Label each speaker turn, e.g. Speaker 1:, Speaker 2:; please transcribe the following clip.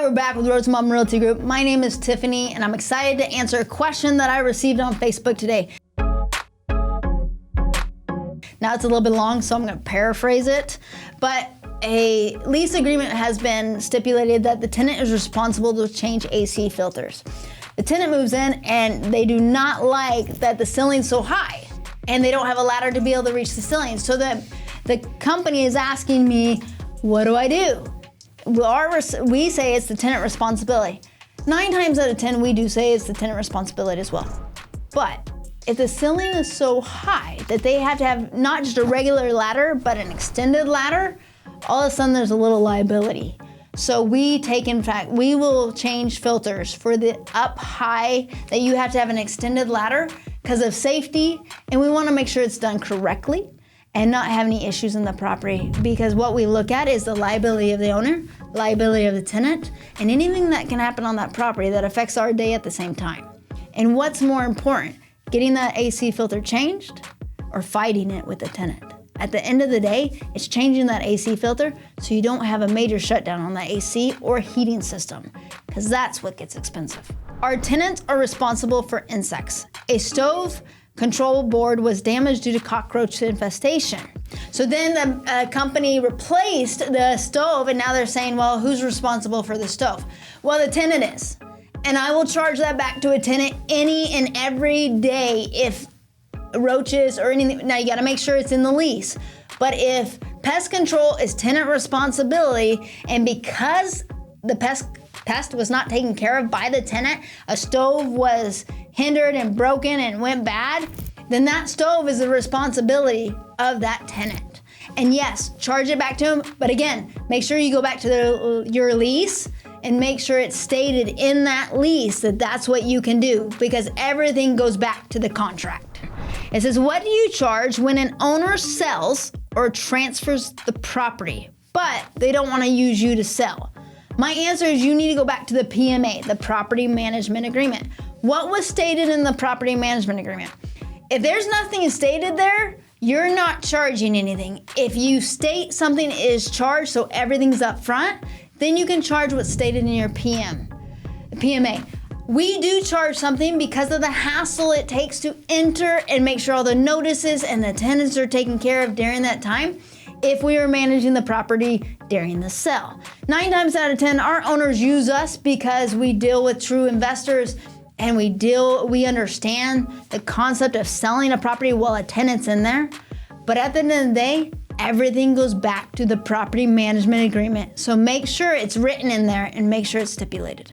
Speaker 1: Hi, we're back with Rosenbaum Realty Group. My name is Tiffany, and I'm excited to answer a question that I received on Facebook today. Now it's a little bit long, so I'm going to paraphrase it, but a lease agreement has been stipulated that the tenant is responsible to change AC filters. The tenant moves in and they do not like that the ceiling's so high and they don't have a ladder to be able to reach the ceiling. So the company is asking me, what do I do? We say it's the tenant responsibility. 9 times out of 10, we do say it's the tenant responsibility as well. But if the ceiling is so high that they have to have not just a regular ladder, but an extended ladder, all of a sudden there's a little liability. So we will change filters for the up high that you have to have an extended ladder because of safety, and we want to make sure it's done correctly and not have any issues in the property, because what we look at is the liability of the owner, liability of the tenant, and anything that can happen on that property that affects our day at the same time. And what's more important, getting that AC filter changed or fighting it with the tenant? At the end of the day, it's changing that AC filter so you don't have a major shutdown on that AC or heating system, because that's what gets expensive. Our tenants are responsible for insects. A stove control board was damaged due to cockroach infestation. So then the company replaced the stove, and now they're saying, well, who's responsible for the stove? Well, the tenant is. And I will charge that back to a tenant any and every day if roaches or anything. Now you gotta make sure it's in the lease. But if pest control is tenant responsibility, and because the pest was not taken care of by the tenant, a stove was hindered and broken and went bad, then that stove is the responsibility of that tenant. And yes, charge it back to them, but again, make sure you go back to your lease and make sure it's stated in that lease that that's what you can do, because everything goes back to the contract. It says, what do you charge when an owner sells or transfers the property, but they don't want to use you to sell? My answer is you need to go back to the PMA, the Property Management Agreement. What was stated in the Property Management Agreement? If there's nothing stated there, you're not charging anything. If you state something is charged so everything's up front, then you can charge what's stated in your PMA. We do charge something because of the hassle it takes to enter and make sure all the notices and the tenants are taken care of during that time if we are managing the property during the sale. 9 times out of 10, our owners use us because we deal with true investors and we understand the concept of selling a property while a tenant's in there. But at the end of the day, everything goes back to the Property Management Agreement. So make sure it's written in there and make sure it's stipulated.